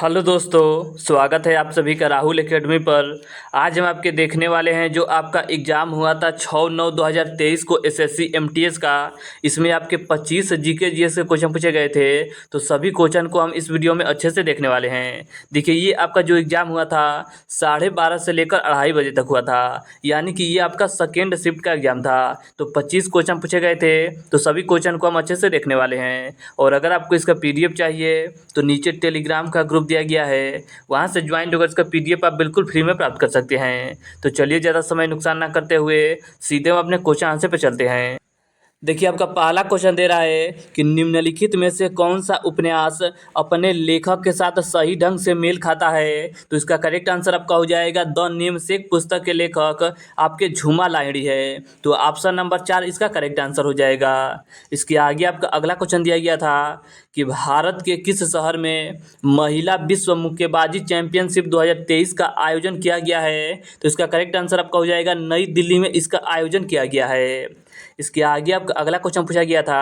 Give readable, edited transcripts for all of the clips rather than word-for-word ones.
Hello दोस्तों, स्वागत है आप सभी का राहुल एकेडमी पर। आज हम आपके देखने वाले हैं जो आपका एग्ज़ाम हुआ था 6/9/2023 को एसएससी एमटीएस का। इसमें आपके 25 जीके जीएस के क्वेश्चन पूछे गए थे। तो सभी क्वेश्चन को हम इस वीडियो में अच्छे से देखने वाले हैं। देखिए, ये आपका जो एग्ज़ाम हुआ था 12:30 से लेकर 2:30 बजे तक हुआ था, यानी कि ये आपका सेकेंड शिफ्ट का एग्ज़ाम था। तो 25 क्वेश्चन पूछे गए थे, तो सभी क्वेश्चन को हम अच्छे से देखने वाले हैं। और अगर आपको इसका पीडीएफ चाहिए तो नीचे टेलीग्राम का ग्रुप दिया गया है, वहाँ से ज्वाइन होकर इसका पीडीएफ आप बिल्कुल फ्री में प्राप्त कर सकते हैं। तो चलिए, ज़्यादा समय नुकसान ना करते हुए सीधे हम अपने क्वेश्चन आंसर पे चलते हैं। देखिए, आपका पहला क्वेश्चन दे रहा है कि निम्नलिखित में से कौन सा उपन्यास अपने लेखक के साथ सही ढंग से मेल खाता है। तो इसका करेक्ट आंसर आपका हो जाएगा द नेमसेक पुस्तक के लेखक आपके झूमा लाहिड़ी है। तो ऑप्शन नंबर 4 इसका करेक्ट आंसर हो जाएगा। इसके आगे आपका अगला क्वेश्चन दिया गया था कि भारत के किस शहर में महिला विश्व मुक्केबाजी चैंपियनशिप 2023 का आयोजन किया गया है। तो इसका करेक्ट आंसर आपका हो जाएगा नई दिल्ली में इसका आयोजन किया गया है। इसके आगे आपका अगला क्वेश्चन पूछा गया था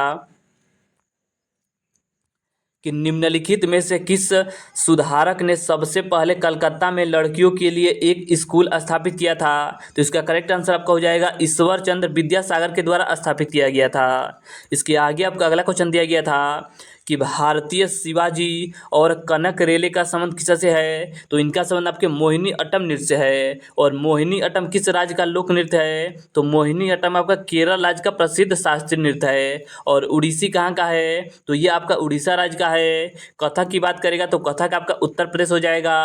कि निम्नलिखित में से किस सुधारक ने सबसे पहले कलकत्ता में लड़कियों के लिए एक स्कूल स्थापित किया था। तो इसका करेक्ट आंसर आपका हो जाएगा ईश्वर चंद्र विद्यासागर के द्वारा स्थापित किया गया था। इसके आगे आपका अगला क्वेश्चन दिया गया था कि भारतीय शिवाजी और कनक रेले का संबंध किससे है। तो इनका संबंध आपके मोहिनी अट्टम नृत्य से है। और मोहिनी अट्टम किस राज्य का लोक नृत्य है। तो मोहिनी अट्टम आपका केरल राज्य का प्रसिद्ध शास्त्रीय नृत्य है। और उड़ीसी कहाँ का है। तो ये आपका उड़ीसा राज्य का है। कथक की बात करेगा तो कथक आपका उत्तर प्रदेश हो जाएगा।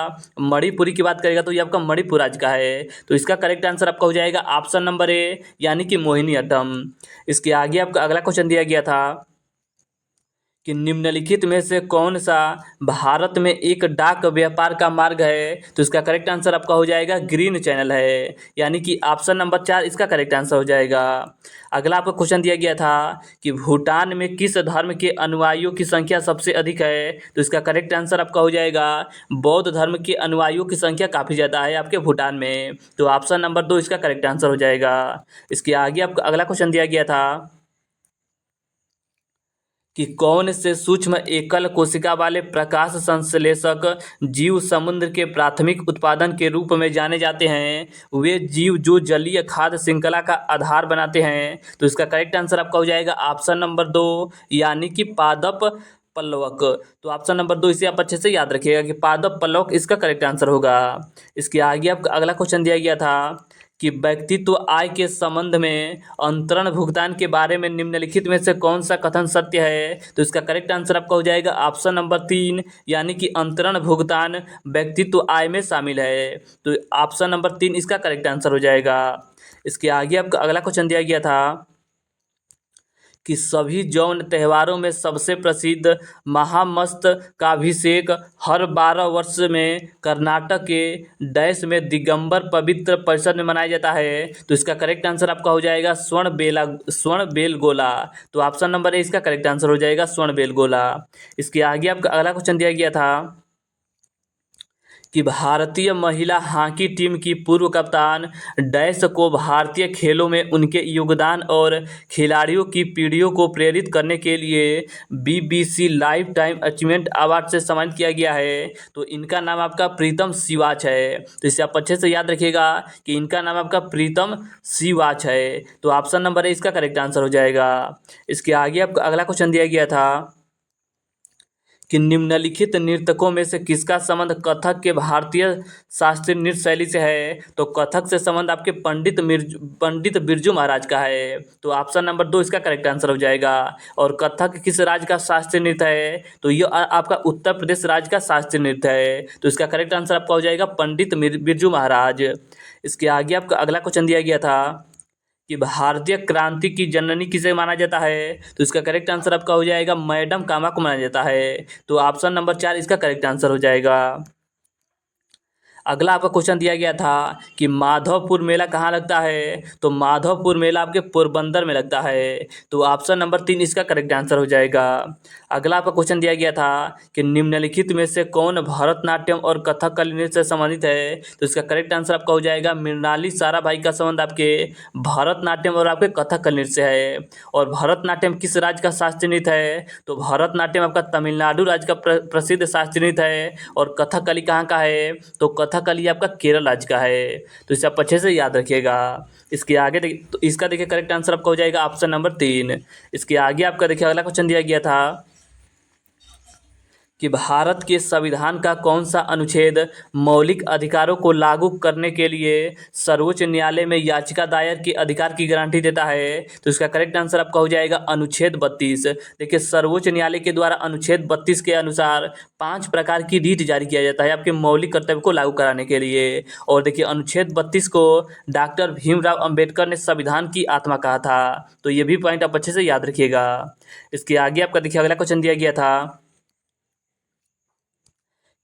मणिपुरी की बात करेगा तो ये आपका मणिपुर राज्य का है। तो इसका करेक्ट आंसर आपका हो जाएगा ऑप्शन नंबर ए, यानी कि मोहिनी अट्टम। इसके आगे आपका अगला क्वेश्चन दिया गया था कि निम्नलिखित में से कौन सा भारत में एक डाक व्यापार का मार्ग है। तो इसका करेक्ट आंसर आपका हो जाएगा ग्रीन चैनल है, यानी कि ऑप्शन नंबर 4 इसका करेक्ट आंसर हो जाएगा। अगला आपका क्वेश्चन दिया गया था कि भूटान में किस धर्म के अनुयायियों की संख्या सबसे अधिक है। तो इसका करेक्ट आंसर आपका हो जाएगा बौद्ध धर्म के अनुयायियों की संख्या काफ़ी ज़्यादा है आपके भूटान में। तो ऑप्शन नंबर 2 इसका करेक्ट आंसर हो जाएगा। इसके आगे आपका अगला क्वेश्चन दिया गया था कि कौन से सूक्ष्म एकल कोशिका वाले प्रकाश संश्लेषक जीव समुद्र के प्राथमिक उत्पादन के रूप में जाने जाते हैं। वे जीव जो जलीय खाद्य श्रृंखला का आधार बनाते हैं। तो इसका करेक्ट आंसर आपका हो जाएगा ऑप्शन नंबर 2, यानी कि पादप पल्लवक। तो ऑप्शन नंबर 2 इसे आप अच्छे से याद रखिएगा कि पादप पल्लवक इसका करेक्ट आंसर होगा। इसके आगे आपका अगला क्वेश्चन दिया गया था कि व्यक्तित्व आय के संबंध में अंतरण भुगतान के बारे में निम्नलिखित में से कौन सा कथन सत्य है। तो इसका करेक्ट आंसर आपका हो जाएगा ऑप्शन नंबर 3, यानी कि अंतरण भुगतान व्यक्तित्व आय में शामिल है। तो ऑप्शन नंबर 3 इसका करेक्ट आंसर हो जाएगा। इसके आगे आपका अगला क्वेश्चन दिया गया था कि सभी जौन त्योहारों में सबसे प्रसिद्ध महामस्तकाभिषेक हर 12 वर्ष में कर्नाटक के डैश में दिगंबर पवित्र परिषद में मनाया जाता है। तो इसका करेक्ट आंसर आपका हो जाएगा स्वर्ण बेलगोला। तो ऑप्शन नंबर ए इसका करेक्ट आंसर हो जाएगा स्वर्ण बेलगोला। इसके आगे आपका अगला क्वेश्चन दिया गया था कि भारतीय महिला हॉकी टीम की पूर्व कप्तान डैश को भारतीय खेलों में उनके योगदान और खिलाड़ियों की पीढ़ियों को प्रेरित करने के लिए BBC life time achievement award से सम्मानित किया गया है। तो इनका नाम आपका प्रीतम सिवाच है। तो इसे आप अच्छे से याद रखिएगा कि इनका नाम आपका प्रीतम सिवाच है। तो ऑप्शन नंबर ए इसका करेक्ट आंसर हो जाएगा। इसके आगे आपका अगला क्वेश्चन दिया गया था कि निम्नलिखित नर्तकों में से किसका संबंध कथक के भारतीय शास्त्रीय नृत्य शैली से है। तो कथक से संबंध आपके पंडित बिरजू महाराज का है। तो ऑप्शन नंबर 2 इसका करेक्ट आंसर हो जाएगा। और कथक किस राज्य का शास्त्रीय नृत्य है। तो ये आपका उत्तर प्रदेश राज्य का शास्त्रीय नृत्य है। तो इसका करेक्ट आंसर आपका हो जाएगा पंडित बिरजू महाराज। इसके आगे आपका अगला क्वेश्चन दिया गया था कि भारतीय क्रांति की जननी किसे माना जाता है। तो इसका करेक्ट आंसर आपका हो जाएगा मैडम कामा को माना जाता है। तो ऑप्शन नंबर 4 इसका करेक्ट आंसर हो जाएगा। अगला आपका क्वेश्चन दिया गया था कि माधवपुर मेला कहाँ लगता है, तो माधवपुर मेला आपके पोरबंदर में लगता है। तो ऑप्शन नंबर 3 इसका करेक्ट आंसर हो जाएगा। अगला आपका क्वेश्चन दिया गया था कि निम्नलिखित में से कौन भरतनाट्यम और कथकली नृत्य से संबंधित है, तो इसका करेक्ट आंसर आपका हो जाएगा मृणाली साराभाई का संबंध आपके भरतनाट्यम और आपके कथकली नृत्य से है। और भरतनाट्यम किस राज्य का शास्त्रीय नृत्य है, तो भरतनाट्यम आपका तमिलनाडु राज्य का प्रसिद्ध शास्त्रीय नृत्य है। और कथकली कहाँ का है, तो कथकली आपका केरल राज्य का है। तो इसे आप अच्छे से याद रखिएगा। इसके आगे तो इसका देखिए करेक्ट आंसर आपका हो जाएगा ऑप्शन नंबर 3। इसके आगे आपका देखिए अगला क्वेश्चन दिया गया था कि भारत के संविधान का कौन सा अनुच्छेद मौलिक अधिकारों को लागू करने के लिए सर्वोच्च न्यायालय में याचिका दायर के अधिकार की गारंटी देता है, तो इसका करेक्ट आंसर आपका हो जाएगा अनुच्छेद 32। देखिए सर्वोच्च न्यायालय के द्वारा अनुच्छेद 32 के अनुसार 5 प्रकार की रीट जारी किया जाता है आपके मौलिक कर्तव्य को लागू कराने के लिए। और देखिए अनुच्छेद 32 को डॉक्टर भीमराव अंबेडकर ने संविधान की आत्मा कहा था। तो ये भी पॉइंट आप अच्छे से याद रखिएगा। इसके आगे आपका देखिए अगला क्वेश्चन दिया गया था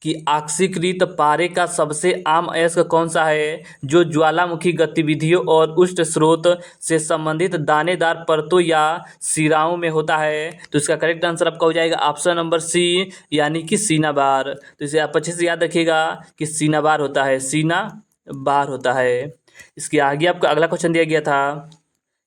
कि ऑक्सीकृत पारे का सबसे आम अयस्क कौन सा है, जो ज्वालामुखी गतिविधियों और उष्ण स्रोत से संबंधित दानेदार परतों या सिराओं में होता है, तो इसका करेक्ट आंसर आपका हो जाएगा ऑप्शन नंबर सी यानी कि सीनाबार। तो इसे आप अच्छे से याद रखिएगा कि सीनाबार होता है, सीना बार होता है। इसके आगे आपका अगला क्वेश्चन दिया गया था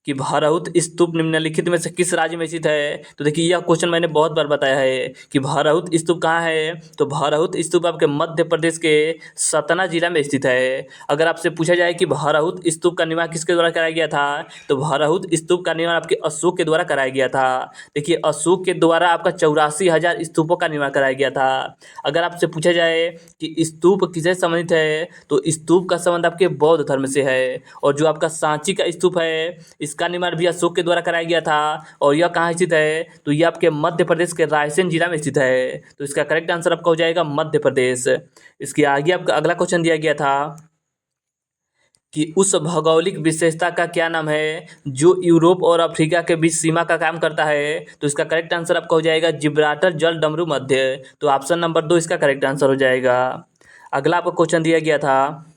कि भरहुत स्तूप निम्नलिखित में से किस राज्य में स्थित है, तो देखिए यह क्वेश्चन मैंने बहुत बार बताया है कि भरहुत स्तूप कहाँ है, तो भरहुत स्तूप आपके मध्य प्रदेश के सतना जिला में स्थित है। अगर आपसे पूछा जाए कि भरहुत स्तूप का निर्माण किसके द्वारा कराया गया था, तो भरहुत स्तूप का निर्माण आपके अशोक के द्वारा कराया गया था। देखिए अशोक के द्वारा आपका 84,000 स्तूपों का निर्माण कराया गया था। अगर आपसे पूछा जाए कि स्तूप किससे संबंधित है, तो स्तूप का संबंध आपके बौद्ध धर्म से है। और जो आपका सांची का स्तूप है इसका निर्माण भी अशोक के द्वारा कराया गया था। और यह कहाँ स्थित है, तो यह आपके मध्य प्रदेश के रायसेन जिला में स्थित है। तो इसका करेक्ट आंसर आपका हो जाएगा मध्य प्रदेश। इसके आगे आपका अगला क्वेश्चन दिया गया था कि उस भौगोलिक विशेषता का क्या नाम है जो यूरोप और अफ्रीका के बीच सीमा का काम करता है, तो इसका करेक्ट आंसर आपका हो जाएगा जिब्राल्टर जल डमरू मध्य। तो ऑप्शन नंबर 2 इसका करेक्ट आंसर हो जाएगा। अगला आपको क्वेश्चन दिया गया था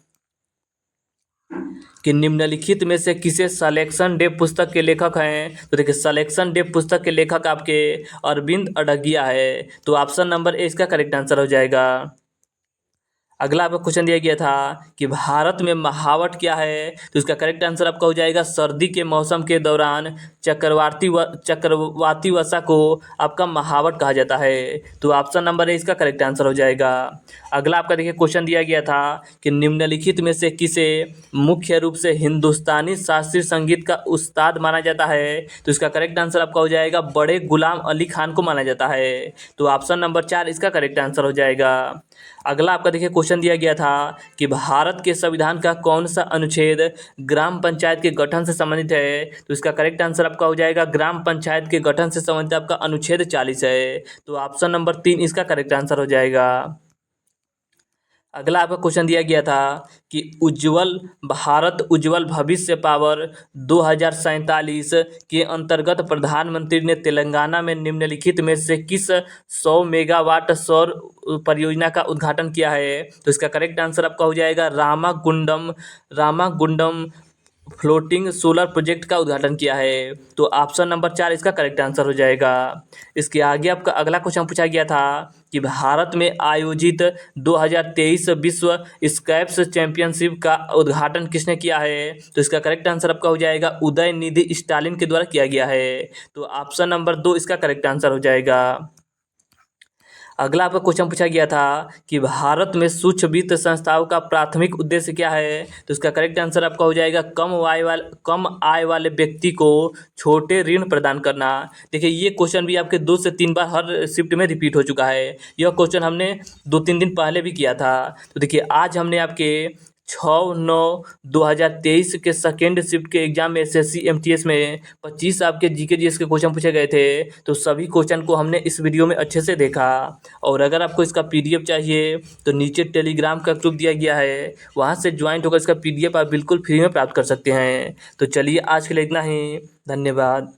कि निम्नलिखित में से किसे सलेक्शन डे पुस्तक के लेखक हैं, तो देखिए सलेक्शन डे पुस्तक के लेखक आपके अरविंद अडगिया है। तो ऑप्शन नंबर ए इसका करेक्ट आंसर हो जाएगा। अगला आपका क्वेश्चन दिया गया था कि भारत में महावट क्या है, तो इसका करेक्ट आंसर आपका हो जाएगा सर्दी के मौसम के दौरान चक्रवाती वर्षा को आपका महावट कहा जाता है। तो ऑप्शन नंबर ए इसका करेक्ट आंसर हो जाएगा। अगला आपका देखिए क्वेश्चन दिया गया था कि निम्नलिखित में से किसे मुख्य रूप से हिंदुस्तानी शास्त्रीय संगीत का उस्ताद माना जाता है, तो इसका करेक्ट आंसर आपका हो जाएगा बड़े गुलाम अली खान को माना जाता है। तो ऑप्शन नंबर 4 इसका करेक्ट आंसर हो जाएगा। अगला आपका देखिए क्वेश्चन दिया गया था कि भारत के संविधान का कौन सा अनुच्छेद ग्राम पंचायत के गठन से संबंधित है, तो इसका करेक्ट आंसर आपका हो जाएगा ग्राम पंचायत के गठन से संबंधित आपका अनुच्छेद 40 है। तो ऑप्शन नंबर 3 इसका करेक्ट आंसर हो जाएगा। अगला आपका क्वेश्चन दिया गया था कि उज्ज्वल भारत उज्ज्वल भविष्य पावर 2047 के अंतर्गत प्रधानमंत्री ने तेलंगाना में निम्नलिखित में से किस 100 मेगावाट सौर परियोजना का उद्घाटन किया है, तो इसका करेक्ट आंसर आपका हो जाएगा रामागुंडम फ्लोटिंग सोलर प्रोजेक्ट का उद्घाटन किया है। तो ऑप्शन नंबर 4 इसका करेक्ट आंसर हो जाएगा। इसके आगे आपका अगला क्वेश्चन पूछा गया था कि भारत में आयोजित 2023 विश्व स्कैप्स चैंपियनशिप का उद्घाटन किसने किया है, तो इसका करेक्ट आंसर आपका हो जाएगा उदय निधि स्टालिन के द्वारा किया गया है। तो ऑप्शन नंबर 2 इसका करेक्ट आंसर हो जाएगा। अगला आपका क्वेश्चन पूछा गया था कि भारत में सूक्ष्म वित्त संस्थाओं का प्राथमिक उद्देश्य क्या है, तो इसका करेक्ट आंसर आपका हो जाएगा कम आय वाले व्यक्ति को छोटे ऋण प्रदान करना। देखिए ये क्वेश्चन भी आपके 2 से 3 बार हर शिफ्ट में रिपीट हो चुका है। यह क्वेश्चन हमने 2-3 दिन पहले भी किया था। तो देखिए आज हमने आपके 6/9/2023 के सेकेंड शिफ्ट के एग्जाम में SSC MTS में 25 आपके GK GS के क्वेश्चन पूछे गए थे। तो सभी क्वेश्चन को हमने इस वीडियो में अच्छे से देखा। और अगर आपको इसका PDF चाहिए तो नीचे टेलीग्राम का ग्रुप दिया गया है, वहाँ से ज्वाइंट होकर इसका PDF आप बिल्कुल फ्री में प्राप्त कर सकते हैं। तो चलिए आज के लिए इतना ही, धन्यवाद।